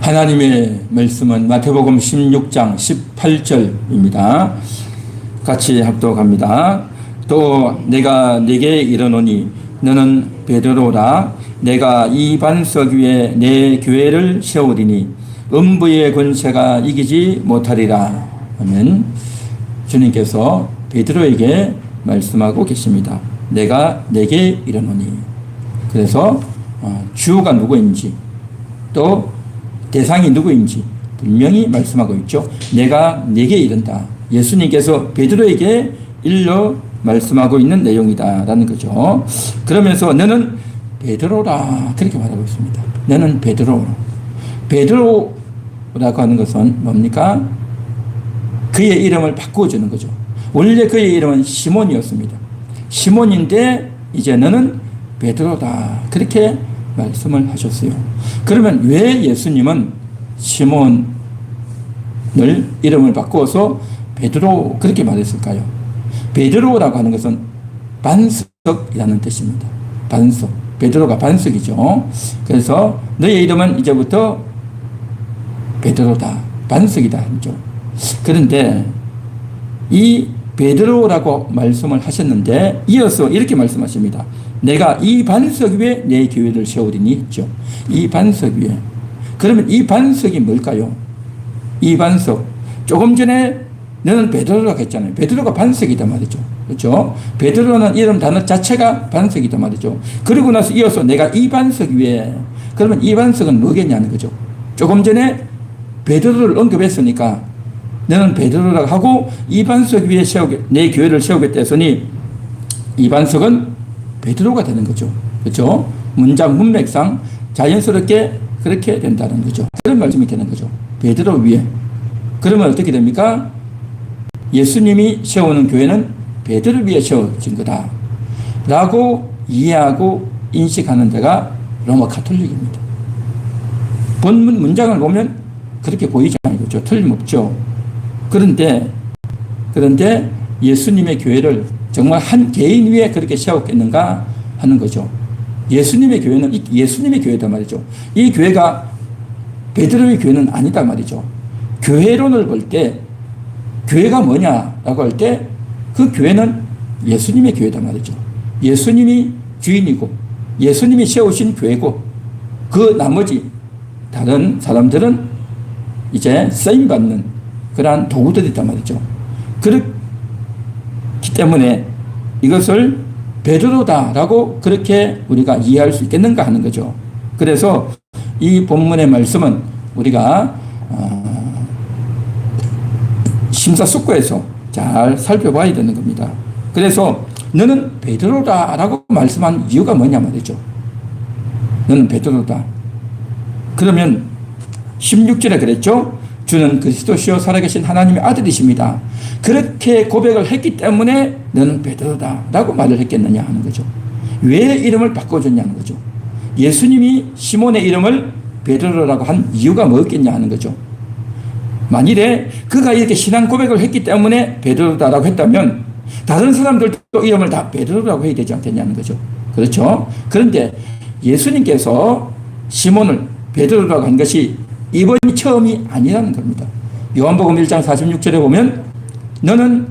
하나님의 말씀은 마태복음 16장 18절입니다. 같이 합독합니다. 또 내가 네게 이르노니 너는 베드로라. 내가 이 반석 위에 내 교회를 세우리니 음부의 권세가 이기지 못하리라 하면 주님께서 베드로에게 말씀하고 계십니다. 내가 네게 이르노니. 그래서 주가 누구인지 또 대상이 누구인지 분명히 말씀하고 있죠. 내가 네게 이른다. 예수님께서 베드로에게 일러 말씀하고 있는 내용이다라는 거죠. 그러면서 너는 베드로라 그렇게 말하고 있습니다. 너는 베드로. 베드로라고 하는 것은 뭡니까? 그의 이름을 바꾸어주는 거죠. 원래 그의 이름은 시몬이었습니다. 시몬인데 이제 너는 베드로다 그렇게 말씀을 하셨어요. 그러면 왜 예수님은 시몬을 이름을 바꾸어서 베드로 그렇게 말했을까요? 베드로라고 하는 것은 반석이라는 뜻입니다. 반석. 베드로가 반석이죠. 그래서 너의 이름은 이제부터 베드로다. 반석이다. 하죠. 그런데 이 베드로라고 말씀을 하셨는데 이어서 이렇게 말씀하십니다. 내가 이 반석 위에 내 교회를 세우리니 했죠. 이 반석 위에. 그러면 이 반석이 뭘까요? 이 반석. 조금 전에 너는 베드로라고 했잖아요. 베드로가 반석이다 말이죠. 그렇죠? 베드로는 이름 단어 자체가 반석이다 말이죠. 그리고 나서 이어서 내가 이 반석 위에. 그러면 이 반석은 뭐겠냐는 거죠. 조금 전에 베드로를 언급했으니까 너는 베드로라고 하고 이 반석 위에 내 교회를 세우겠다 했으니 이 반석은 베드로가 되는 거죠. 그렇죠? 문장 문맥상 자연스럽게 그렇게 된다는 거죠. 그런 말씀이 되는 거죠. 베드로 위에. 그러면 어떻게 됩니까? 예수님이 세우는 교회는 베드로 위에 세워진 거다 라고 이해하고 인식하는 데가 로마 가톨릭입니다. 본문 문장을 보면 그렇게 보이지 않죠. 틀림없죠. 그런데 예수님의 교회를 정말 한 개인 위에 그렇게 세웠겠는가 하는 거죠. 예수님의 교회는 예수님의 교회다 말이죠. 이 교회가 베드로의 교회는 아니다 말이죠. 교회론을 볼 때 교회가 뭐냐라고 할 때 그 교회는 예수님의 교회다 말이죠. 예수님이 주인이고 예수님이 세우신 교회고 그 나머지 다른 사람들은 이제 쓰임받는 그러한 도구들이다 말이죠. 그렇기 때문에 이것을 베드로다라고 그렇게 우리가 이해할 수 있겠는가 하는 거죠. 그래서 이 본문의 말씀은 우리가 심사숙고해서 잘 살펴봐야 되는 겁니다. 그래서 너는 베드로다라고 말씀한 이유가 뭐냐 말이죠. 너는 베드로다. 그러면 16절에 그랬죠. 주는 그리스도시요 살아계신 하나님의 아들이십니다. 그렇게 고백을 했기 때문에 너는 베드로다라고 말을 했겠느냐 하는 거죠. 왜 이름을 바꿔줬냐는 거죠. 예수님이 시몬의 이름을 베드로라고 한 이유가 뭐였겠냐 하는 거죠. 만일에 그가 이렇게 신앙 고백을 했기 때문에 베드로다라고 했다면 다른 사람들도 이름을 다 베드로라고 해야 되지 않겠냐는 거죠. 그렇죠? 그런데 예수님께서 시몬을 베드로라고 한 것이 이번이 처음이 아니라는 겁니다. 요한복음 1장 46절에 보면 너는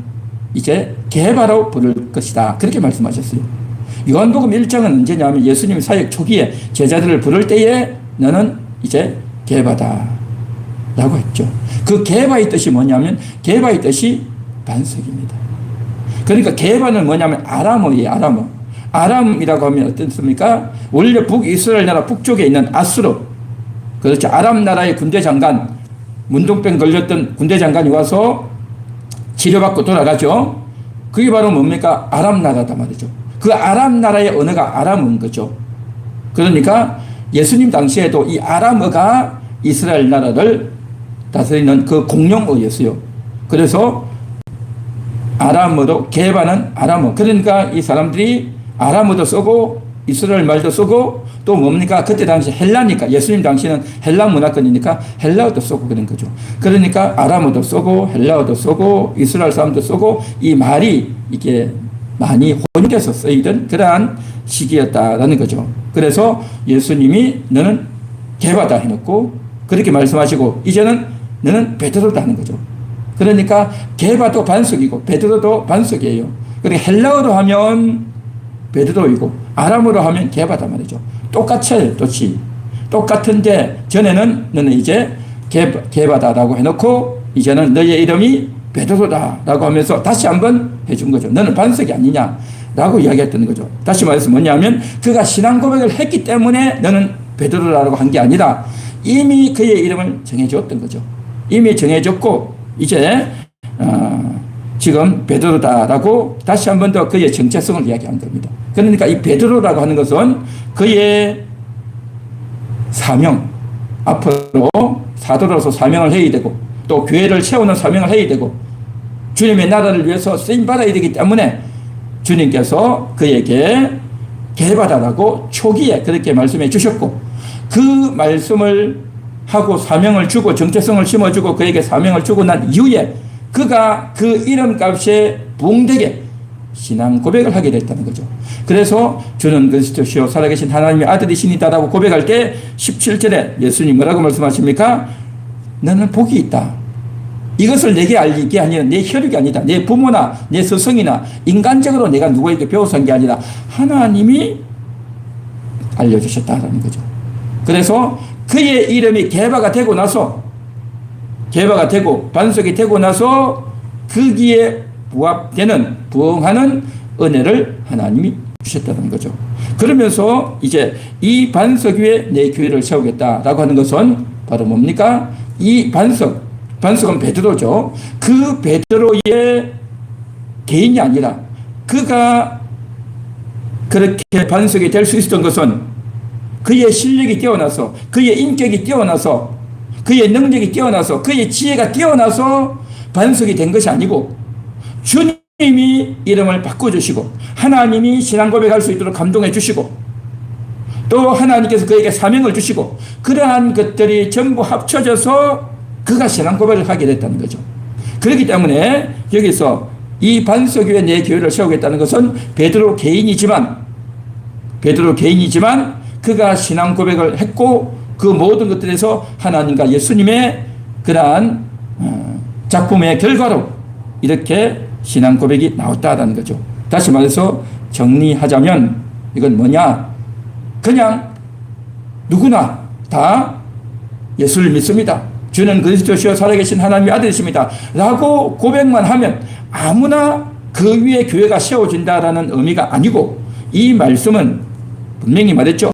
이제 게바로 부를 것이다. 그렇게 말씀하셨어요. 요한복음 1장은 언제냐면 예수님이 사역 초기에 제자들을 부를 때에 너는 이제 게바다 라고 했죠. 그 게바의 뜻이 뭐냐면 게바의 뜻이 반석입니다. 그러니까 게바는 뭐냐면 아람어예요. 아람어. 아람이라고 하면 어떻습니까? 원래 북이스라엘 나라 북쪽에 있는 아수르, 그렇죠. 아람 나라의 군대 장관, 문둥병 걸렸던 군대 장관이 와서 치료받고 돌아가죠. 그게 바로 뭡니까? 아람 나라다 말이죠. 그 아람 나라의 언어가 아람어인 거죠. 그러니까 예수님 당시에도 이 아람어가 이스라엘 나라를 다스리는 그 공용어였어요. 그래서 아람어도 게바는 아람어. 그러니까 이 사람들이 아람어도 쓰고 이스라엘 말도 쓰고 또 뭡니까? 그때 당시 헬라니까 예수님 당시는 헬라 문화권이니까 헬라어도 쓰고 그런 거죠. 그러니까 아람어도 쓰고 헬라어도 쓰고 이스라엘 사람도 쓰고 이 말이 이게 많이 혼용돼서 쓰이던 그러한 시기였다라는 거죠. 그래서 예수님이 너는 게바다 해놓고 그렇게 말씀하시고 이제는 너는 베드로다 하는 거죠. 그러니까 게바도 반석이고 베드로도 반석이에요. 그러니까 헬라어로 하면 베드로이고 아람어로 하면 게바다 말이죠. 똑같아요. 똑같은데 전에는 너는 이제 게바다라고 해놓고 이제는 너의 이름이 베드로다라고 하면서 다시 한번 해준 거죠. 너는 반석이 아니냐라고 이야기했던 거죠. 다시 말해서 뭐냐면 그가 신앙 고백을 했기 때문에 너는 베드로라고 한 게 아니라 이미 그의 이름을 정해줬던 거죠. 이미 정해줬고 이제 지금 베드로다라고 다시 한 번 더 그의 정체성을 이야기한 겁니다. 그러니까 이 베드로라고 하는 것은 그의 사명, 앞으로 사도로서 사명을 해야 되고 또 교회를 세우는 사명을 해야 되고 주님의 나라를 위해서 쓰임받아야 되기 때문에 주님께서 그에게 게바다라고 초기에 그렇게 말씀해 주셨고 그 말씀을 하고 사명을 주고 정체성을 심어주고 그에게 사명을 주고 난 이후에 그가 그 이름값에 부응되게 신앙 고백을 하게 됐다는 거죠. 그래서 주는 그리스도시요 살아계신 하나님의 아들이시니다라고 고백할 때 17절에 예수님 뭐라고 말씀하십니까? 너는 복이 있다. 이것을 내게 알린 게 아니라 내 혈육이 아니다. 내 부모나 내 스승이나 인간적으로 내가 누구에게 배워서 한 게 아니라 하나님이 알려주셨다라는 거죠. 그래서 그의 이름이 게바가 되고 나서 게바가 되고 반석이 되고 나서 거기에 부합되는 부응하는 은혜를 하나님이 주셨다는 거죠. 그러면서 이제 이 반석 위에 내 교회를 세우겠다라고 하는 것은 바로 뭡니까? 이 반석은 베드로죠. 그 베드로의 개인이 아니라 그가 그렇게 반석이 될 수 있었던 것은 그의 실력이 뛰어나서 그의 인격이 뛰어나서 그의 능력이 뛰어나서 그의 지혜가 뛰어나서 반석이 된 것이 아니고 주님이 이름을 바꿔주시고 하나님이 신앙 고백할 수 있도록 감동해 주시고 또 하나님께서 그에게 사명을 주시고 그러한 것들이 전부 합쳐져서 그가 신앙 고백을 하게 됐다는 거죠. 그렇기 때문에 여기서 이 반석 위에 내 교회를 세우겠다는 것은 베드로 개인이지만 그가 신앙 고백을 했고 그 모든 것들에서 하나님과 예수님의 그러한 작품의 결과로 이렇게 신앙 고백이 나왔다는 거죠. 다시 말해서 정리하자면 이건 뭐냐? 그냥 누구나 다 예수를 믿습니다. 주는 그리스도시요 살아계신 하나님의 아들이십니다. 라고 고백만 하면 아무나 그 위에 교회가 세워진다라는 의미가 아니고 이 말씀은 분명히 말했죠.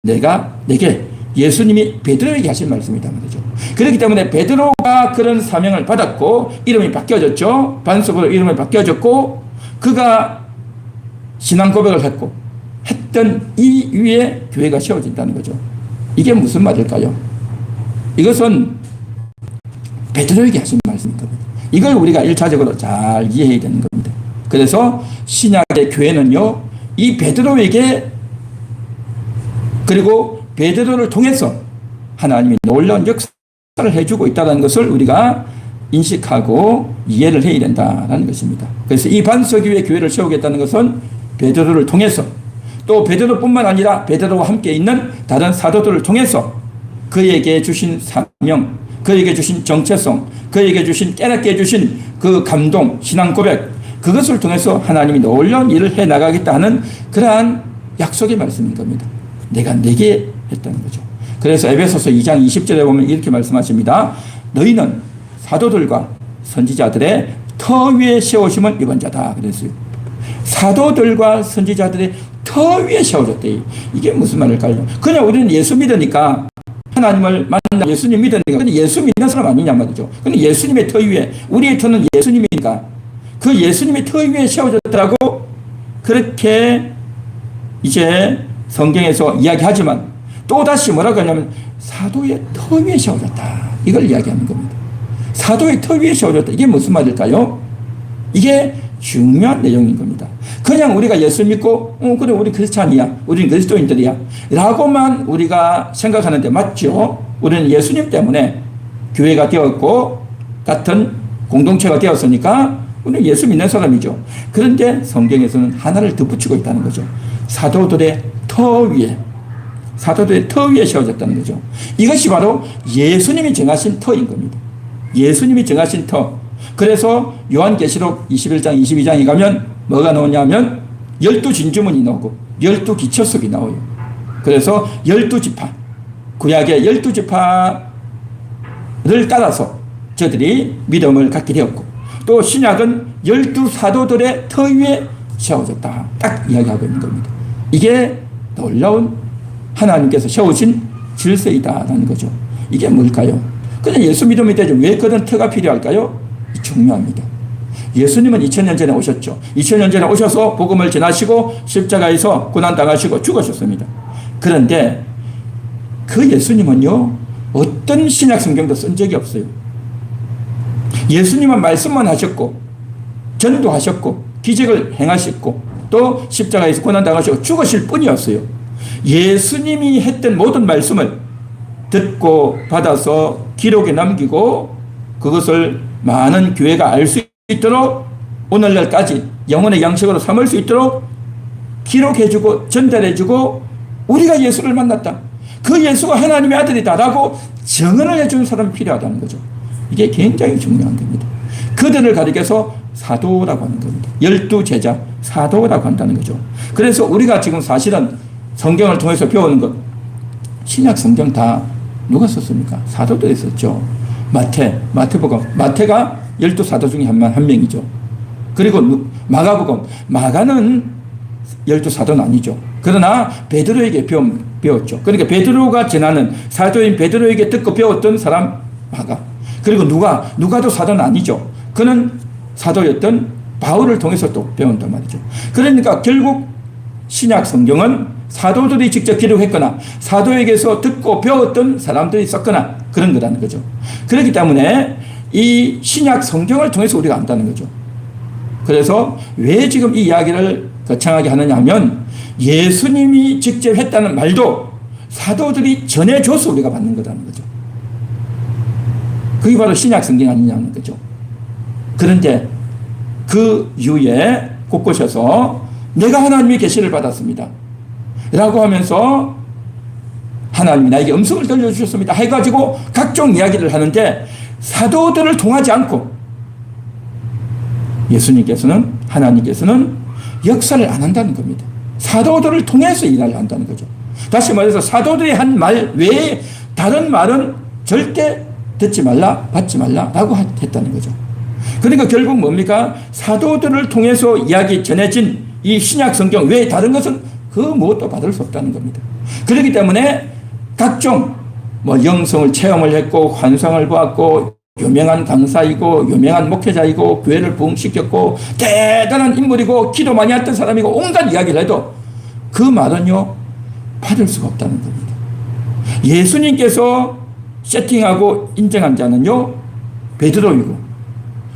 내게 예수님이 베드로에게 하신 말씀이다 말이죠. 그렇기 때문에 베드로가 그런 사명을 받았고 이름이 바뀌어졌죠. 반석으로 이름이 바뀌어졌고 그가 신앙 고백을 했던 이 위에 교회가 세워진다는 거죠. 이게 무슨 말일까요? 이것은 베드로에게 하신 말씀인 겁니다. 이걸 우리가 1차적으로 잘 이해해야 되는 겁니다. 그래서 신약의 교회는요, 이 베드로에게 그리고 베드로를 통해서 하나님이 놀라운 역사를 해주고 있다는 것을 우리가 인식하고 이해를 해야 된다는 것입니다. 그래서 이 반석 위에 교회를 세우겠다는 것은 베드로를 통해서 또 베드로뿐만 아니라 베드로와 함께 있는 다른 사도들을 통해서 그에게 주신 사명, 그에게 주신 정체성, 그에게 주신 깨닫게 해주신 그 감동, 신앙 고백, 그것을 통해서 하나님이 놀라운 일을 해나가겠다 하는 그러한 약속의 말씀인 겁니다. 내가 내게 했다는 거죠. 그래서 에베소서 2장 20절에 보면 이렇게 말씀하십니다. 너희는 사도들과 선지자들의 터 위에 세우심을 입은 자다. 그랬어요. 사도들과 선지자들의 터 위에 세워졌대. 이게 무슨 말일까요? 그냥 우리는 예수 믿으니까 하나님을 만나 예수님 믿으니까 근데 예수 믿는 사람 아니냐 말이죠. 근데 예수님의 터 위에 우리의 터는 예수님이니까 그 예수님의 터 위에 세워졌다고 그렇게 이제 성경에서 이야기하지만 또다시 뭐라고 하냐면 사도의 터 위에 세워졌다. 이걸 이야기하는 겁니다. 사도의 터 위에 세워졌다. 이게 무슨 말일까요? 이게 중요한 내용인 겁니다. 그냥 우리가 예수 믿고 그래 우리 크리스찬이야. 우리는 그리스도인들이야. 라고만 우리가 생각하는데 맞죠? 우리는 예수님 때문에 교회가 되었고 같은 공동체가 되었으니까 우리는 예수 믿는 사람이죠. 그런데 성경에서는 하나를 덧붙이고 있다는 거죠. 사도들의 터 위에 사도들의 터 위에 세워졌다는 거죠. 이것이 바로 예수님이 정하신 터인 겁니다. 예수님이 정하신 터. 그래서 요한계시록 21장, 22장에 가면 뭐가 나오냐면 12진주문이 나오고 12기초석이 나와요. 그래서 12지파, 구약의 12지파를 따라서 저들이 믿음을 갖게 되었고, 또 신약은 12사도들의 터 위에 세워졌다. 딱 이야기하고 있는 겁니다. 이게 놀라운 하나님께서 세우신 질서이다라는 거죠. 이게 뭘까요? 그냥 예수 믿으면 되죠. 왜 그런 터가 필요할까요? 중요합니다. 예수님은 2000년 전에 오셨죠. 2000년 전에 오셔서 복음을 전하시고 십자가에서 고난당하시고 죽으셨습니다. 그런데 그 예수님은요, 어떤 신약 성경도 쓴 적이 없어요. 예수님은 말씀만 하셨고, 전도하셨고, 기적을 행하셨고, 또 십자가에서 고난당하시고 죽으실 뿐이었어요. 예수님이 했던 모든 말씀을 듣고 받아서 기록에 남기고 그것을 많은 교회가 알 수 있도록 오늘날까지 영혼의 양식으로 삼을 수 있도록 기록해주고 전달해주고, 우리가 예수를 만났다, 그 예수가 하나님의 아들이다라고 증언을 해주는 사람이 필요하다는 거죠. 이게 굉장히 중요한 겁니다. 그들을 가리켜서 사도라고 하는 겁니다. 12제자 사도라고 한다는 거죠. 그래서 우리가 지금 사실은 성경을 통해서 배우는 것, 신약 성경 다 누가 썼습니까? 사도들이 썼죠. 마태복음, 마태가 12사도 중에 한 명이죠. 그리고 마가복음, 마가는 12사도는 아니죠. 그러나 베드로에게 배웠죠. 그러니까 베드로가 전하는, 사도인 베드로에게 듣고 배웠던 사람 마가. 그리고 누가도 사도는 아니죠. 그는 사도였던 바울을 통해서 또 배운단 말이죠. 그러니까 결국 신약 성경은 사도들이 직접 기록했거나 사도에게서 듣고 배웠던 사람들이 썼거나 그런 거라는 거죠. 그렇기 때문에 이 신약 성경을 통해서 우리가 안다는 거죠. 그래서 왜 지금 이 이야기를 거창하게 하느냐 하면, 예수님이 직접 했다는 말도 사도들이 전해줘서 우리가 받는 거라는 거죠. 그게 바로 신약 성경 아니냐는 거죠. 그런데 그 이후에 곳곳에서 내가 하나님의 계시를 받았습니다 라고 하면서 하나님이 나에게 음성을 들려주셨습니다 해가지고 각종 이야기를 하는데, 사도들을 통하지 않고 예수님께서는, 하나님께서는 역사를 안 한다는 겁니다. 사도들을 통해서 일을 한다는 거죠. 다시 말해서 사도들이 한 말 외에 다른 말은 절대 듣지 말라, 받지 말라라고 했다는 거죠. 그러니까 결국 뭡니까? 사도들을 통해서 이야기 전해진 이 신약 성경 외에 다른 것은 그 무엇도 받을 수 없다는 겁니다. 그렇기 때문에 각종 영성을 체험을 했고, 환상을 보았고, 유명한 강사이고, 유명한 목회자이고, 교회를 부흥시켰고, 대단한 인물이고, 기도 많이 했던 사람이고, 온갖 이야기를 해도 그 말은요, 받을 수가 없다는 겁니다. 예수님께서 세팅하고 인정한 자는요, 베드로이고,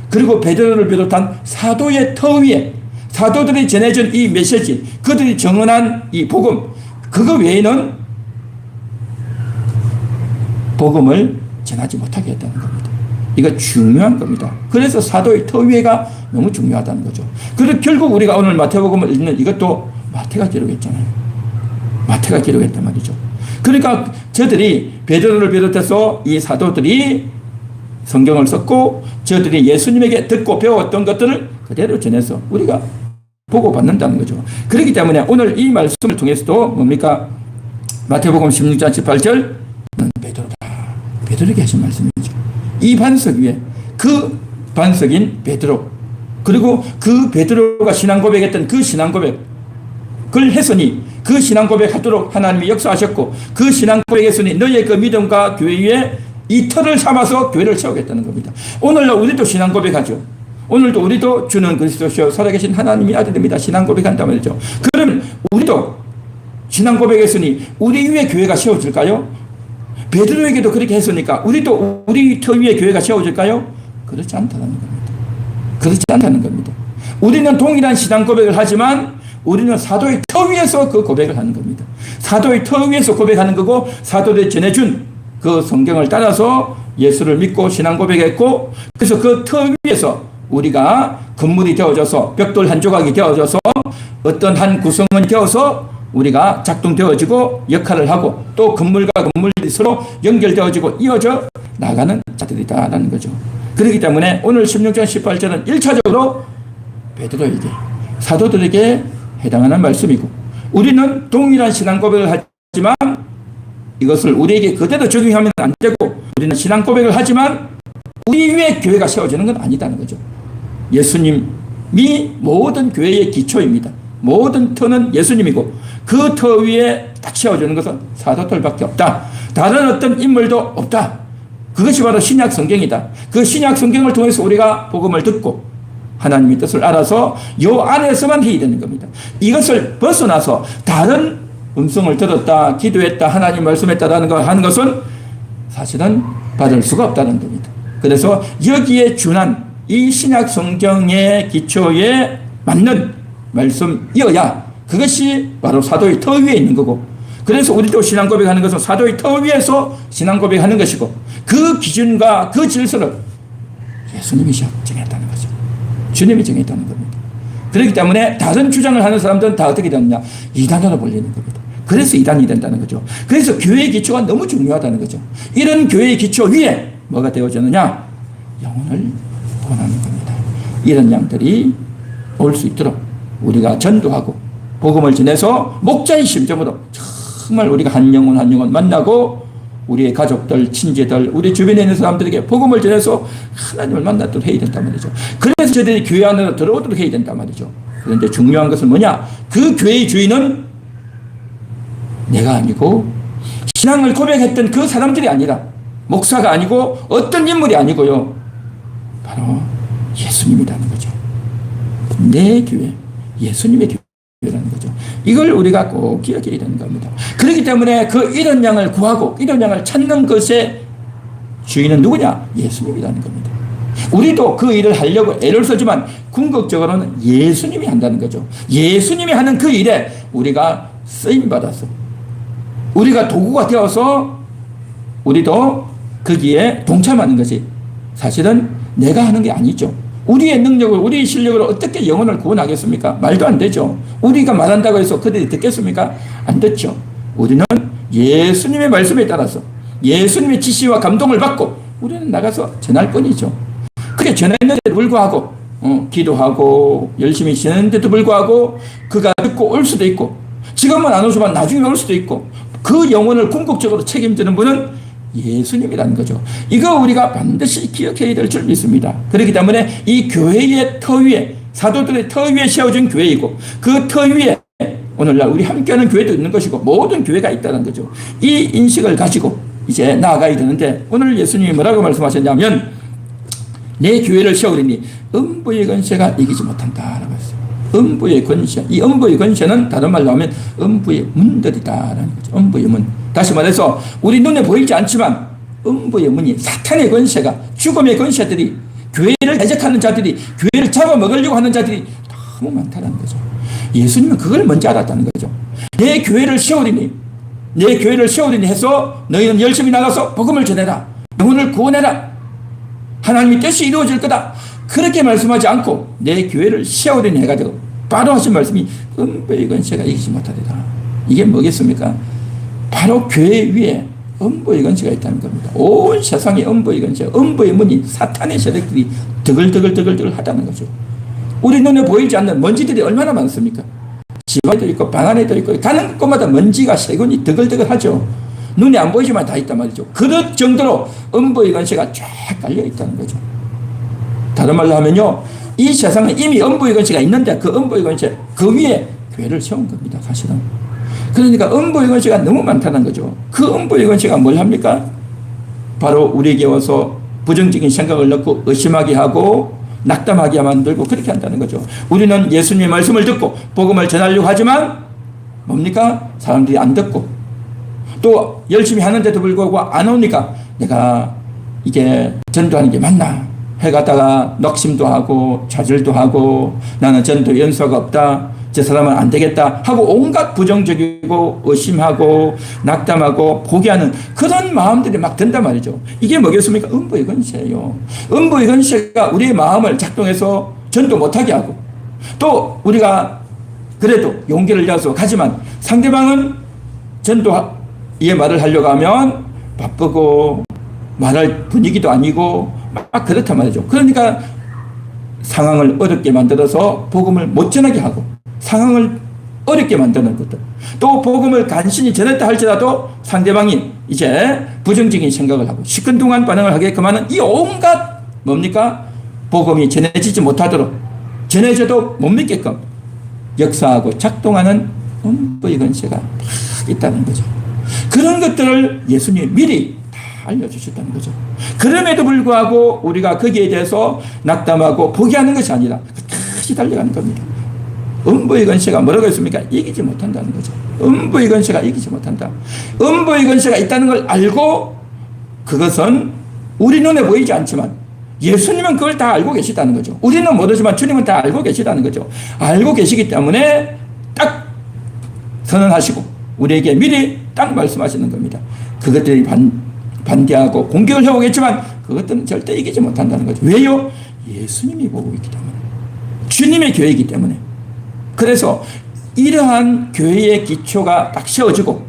그리고 베드로를 비롯한 사도의 터 위에 사도들이 전해준 이 메시지, 그들이 정언한 이 복음, 그거 외에는 복음을 전하지 못하게 했다는 겁니다. 이거 중요한 겁니다. 그래서 사도의 터 위에가 너무 중요하다는 거죠. 그래서 결국 우리가 오늘 마태복음을 읽는 이것도 마태가 기록했잖아요. 마태가 기록했단 말이죠. 그러니까 저들이, 베드로를 비롯해서 이 사도들이 성경을 썼고, 저들이 예수님에게 듣고 배웠던 것들을 그대로 전해서 우리가 보고 받는다는 거죠. 그렇기 때문에 오늘 이 말씀을 통해서도 뭡니까? 마태복음 16장 18절, 넌 베드로다. 베드로에게 하신 말씀이죠. 이 반석 위에 그 반석인 베드로, 그리고 그 베드로가 신앙 고백했던 그 신앙 고백을 했으니, 그 신앙 고백하도록 하나님이 역사하셨고, 그 신앙 고백했으니 너희의 그 믿음과 교회 위에 이 터를 삼아서 교회를 세우겠다는 겁니다. 오늘날 우리도 신앙 고백하죠. 오늘도 우리도 주는 그리스도시요 살아계신 하나님이 아들입니다. 신앙 고백한단 말이죠. 그러면 우리도 신앙 고백했으니 우리 위에 교회가 세워질까요? 베드로에게도 그렇게 했으니까 우리도 우리 터 위에 교회가 세워질까요? 그렇지 않다는 겁니다. 그렇지 않다는 겁니다. 우리는 동일한 신앙 고백을 하지만 우리는 사도의 터 위에서 그 고백을 하는 겁니다. 사도의 터 위에서 고백하는 거고, 사도들이 전해준 그 성경을 따라서 예수를 믿고 신앙 고백했고, 그래서 그 터 위에서 우리가 건물이 되어져서, 벽돌 한 조각이 되어져서, 어떤 한 구성원이 되어서 우리가 작동되어지고 역할을 하고 또 건물과 건물들이 서로 연결되어지고 이어져 나가는 자들이다라는 거죠. 그렇기 때문에 오늘 16장 18절은 1차적으로 베드로에게 사도들에게 해당하는 말씀이고 우리는 동일한 신앙 고백을 하지만 이것을 우리에게 그대로 적용하면 안 되고 우리는 신앙 고백을 하지만 우리 위에 교회가 세워지는 건 아니다는 거죠. 예수님이 모든 교회의 기초입니다. 모든 터는 예수님이고 그 터 위에 딱 세워주는 것은 사도들밖에 없다. 다른 어떤 인물도 없다. 그것이 바로 신약 성경이다. 그 신약 성경을 통해서 우리가 복음을 듣고 하나님의 뜻을 알아서 요 안에서만 해야 되는 겁니다. 이것을 벗어나서 다른 음성을 들었다, 기도했다, 하나님 말씀했다라는 거 하는 것은 사실은 받을 수가 없다는 겁니다. 그래서 여기에 준한 이 신약 성경의 기초에 맞는 말씀이어야 그것이 바로 사도의 터 위에 있는 거고 그래서 우리도 신앙 고백하는 것은 사도의 터 위에서 신앙 고백하는 것이고 그 기준과 그 질서를 예수님이 정했다는 거죠. 주님이 정했다는 겁니다. 그렇기 때문에 다른 주장을 하는 사람들은 다 어떻게 되느냐? 이단으로 몰리는 겁니다. 그래서 이단이 된다는 거죠. 그래서 교회의 기초가 너무 중요하다는 거죠. 이런 교회의 기초 위에 뭐가 되어지느냐? 영혼을 구원하는 겁니다. 이런 양들이 올 수 있도록 우리가 전도하고 복음을 전해서 목자의 심정으로 정말 우리가 한 영혼 한 영혼 만나고 우리의 가족들, 친지들, 우리 주변에 있는 사람들에게 복음을 전해서 하나님을 만나도록 해야 된단 말이죠. 그래서 저들이 교회 안으로 들어오도록 해야 된단 말이죠. 그런데 중요한 것은 뭐냐? 그 교회의 주인은 내가 아니고 신앙을 고백했던 그 사람들이 아니라 목사가 아니고 어떤 인물이 아니고요. 바로 예수님이라는 거죠. 내 교회, 예수님의 교회라는 거죠. 이걸 우리가 꼭 기억해야 되는 겁니다. 그렇기 때문에 그 이런 양을 구하고 이런 양을 찾는 것의 주인은 누구냐? 예수님이라는 겁니다. 우리도 그 일을 하려고 애를 쓰지만 궁극적으로는 예수님이 한다는 거죠. 예수님이 하는 그 일에 우리가 쓰임받아서 우리가 도구가 되어서 우리도 거기에 동참하는 것이 사실은 내가 하는 게 아니죠. 우리의 능력을, 우리의 실력으로 어떻게 영혼을 구원하겠습니까? 말도 안 되죠. 우리가 말한다고 해서 그들이 듣겠습니까? 안 듣죠. 우리는 예수님의 말씀에 따라서 예수님의 지시와 감동을 받고 우리는 나가서 전할 뿐이죠. 그게 전했는데도 불구하고 기도하고 열심히 지냈는데도 불구하고 그가 듣고 올 수도 있고 지금은 안 오지만 나중에 올 수도 있고 그 영혼을 궁극적으로 책임지는 분은 예수님이라는 거죠. 이거 우리가 반드시 기억해야 될 줄 믿습니다. 그렇기 때문에 이 교회의 터 위에 사도들의 터 위에 세워진 교회이고 그 터 위에 오늘날 우리 함께하는 교회도 있는 것이고 모든 교회가 있다는 거죠. 이 인식을 가지고 이제 나아가야 되는데 오늘 예수님이 뭐라고 말씀하셨냐면 내 교회를 세우리니 음부의 권세가 이기지 못한다라고 했어요. 음부의 권세. 이 음부의 권세는 다른 말로 하면 음부의 문들이다라는 거죠. 음부의 문. 다시 말해서 우리 눈에 보이지 않지만 음부의 문이 사탄의 권세가 죽음의 권세들이 교회를 대적하는 자들이 교회를 잡아먹으려고 하는 자들이 너무 많다는 거죠. 예수님은 그걸 먼저 알았다는 거죠. 내 교회를 세우리니 내 교회를 세우리니 해서 너희는 열심히 나가서 복음을 전해라. 영혼을 구원해라. 하나님의 뜻이 이루어질 거다. 그렇게 말씀하지 않고 내 교회를 세우리니 해가지고 바로 하신 말씀이 음부의 권세가 이기지 못하리라. 이게 뭐겠습니까? 바로 교회 위에 음부의 권세가 있다는 겁니다. 온 세상에 음부의 권세, 음부의 문이 사탄의 세력들이 드글드글 하다는 거죠. 우리 눈에 보이지 않는 먼지들이 얼마나 많습니까? 집 안에도 있고 방 안에도 있고 가는 곳마다 먼지가 세균이 드글드글 하죠. 눈에 안 보이지만 다 있단 말이죠. 그럴 정도로 음부의 권세가 쫙 깔려 있다는 거죠. 다른 말로 하면요, 이 세상에 이미 음부의 권세가 있는데 그 음부의 권세 그 위에 교회를 세운 겁니다. 사실은. 그러니까 음부의 권세가 너무 많다는 거죠. 그 음부의 권세가 뭘 합니까? 바로 우리에게 와서 부정적인 생각을 넣고 의심하게 하고 낙담하게 만들고 그렇게 한다는 거죠. 우리는 예수님의 말씀을 듣고 복음을 전하려고 하지만 뭡니까? 사람들이 안 듣고 또 열심히 하는데도 불구하고 안 오니까 내가 이게 전도하는 게 맞나 해가다가 낙심도 하고 좌절도 하고 나는 전도 연수가 없다. 저 사람은 안 되겠다 하고 온갖 부정적이고 의심하고 낙담하고 포기하는 그런 마음들이 막 든단 말이죠. 이게 뭐겠습니까? 음부의 권세예요. 음부의 권세가 우리의 마음을 작동해서 전도 못하게 하고 또 우리가 그래도 용기를 내서 가지만 상대방은 전도의 말을 하려고 하면 바쁘고 말할 분위기도 아니고 막 그렇단 말이죠. 그러니까 상황을 어렵게 만들어서 복음을 못 전하게 하고 상황을 어렵게 만드는 것들. 또 복음을 간신히 전했다 할지라도 상대방이 이제 부정적인 생각을 하고 시큰둥한 반응을 하게끔 하는 이 온갖 뭡니까? 복음이 전해지지 못하도록 전해져도 못 믿게끔 역사하고 작동하는 음부의 권세가 다 있다는 거죠. 그런 것들을 예수님이 미리 다 알려주셨다는 거죠. 그럼에도 불구하고 우리가 거기에 대해서 낙담하고 포기하는 것이 아니라 다시 달려가는 겁니다. 음부의 권세가 뭐라고 했습니까? 이기지 못한다는 거죠. 음부의 권세가 이기지 못한다. 음부의 권세가 있다는 걸 알고 그것은 우리 눈에 보이지 않지만 예수님은 그걸 다 알고 계시다는 거죠. 우리는 모르지만 주님은 다 알고 계시다는 거죠. 알고 계시기 때문에 딱 선언하시고 우리에게 미리 딱 말씀하시는 겁니다. 그것들이 반대하고 공격을 해오겠지만 그것들은 절대 이기지 못한다는 거죠. 왜요? 예수님이 보고 있기 때문에. 주님의 교회이기 때문에. 그래서 이러한 교회의 기초가 딱 세워지고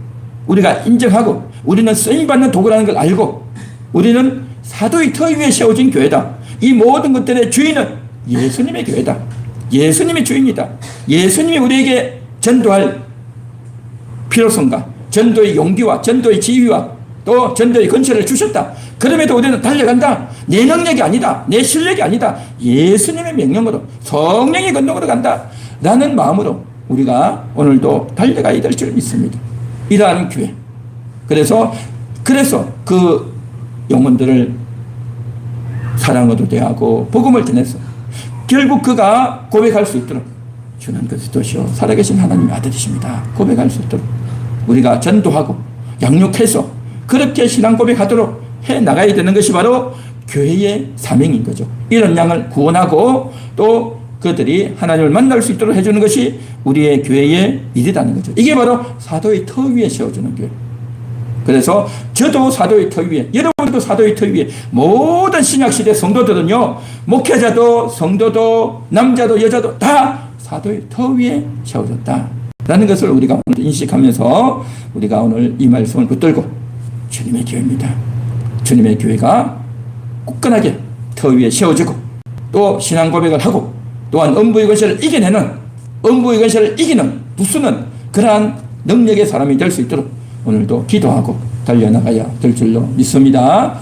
우리가 인정하고 우리는 쓰임받는 도구라는 걸 알고 우리는 사도의 터 위에 세워진 교회다. 이 모든 것들의 주인은 예수님의 교회다. 예수님의 주인이다. 예수님이 우리에게 전도할 필요성과 전도의 용기와 전도의 지휘와 또 전도의 권세를 주셨다. 그럼에도 우리는 달려간다. 내 능력이 아니다. 내 실력이 아니다. 예수님의 명령으로 성령의 권능으로 간다. 라는 마음으로 우리가 오늘도 달려가야 될 줄 믿습니다. 이러한 교회. 그래서 그 영혼들을 사랑으로 대하고 복음을 전해서 결국 그가 고백할 수 있도록 주는 그리스도시요 살아계신 하나님의 아들이십니다. 고백할 수 있도록 우리가 전도하고 양육해서 그렇게 신앙 고백하도록 해 나가야 되는 것이 바로 교회의 사명인 거죠. 이런 양을 구원하고 또 그들이 하나님을 만날 수 있도록 해주는 것이 우리의 교회의 일이라는 거죠. 이게 바로 사도의 터 위에 세워주는 교회. 그래서 저도 사도의 터 위에, 여러분도 사도의 터 위에, 모든 신약시대 성도들은요, 목회자도 성도도 남자도 여자도 다 사도의 터 위에 세워졌다라는 것을 우리가 오늘 인식하면서 우리가 오늘 이 말씀을 붙들고 주님의 교회입니다. 주님의 교회가 굳건하게 터 위에 세워지고 또 신앙 고백을 하고 또한 음부의 권세를 이겨내는 음부의 권세를 이기는 부수는 그러한 능력의 사람이 될 수 있도록 오늘도 기도하고 달려나가야 될 줄로 믿습니다.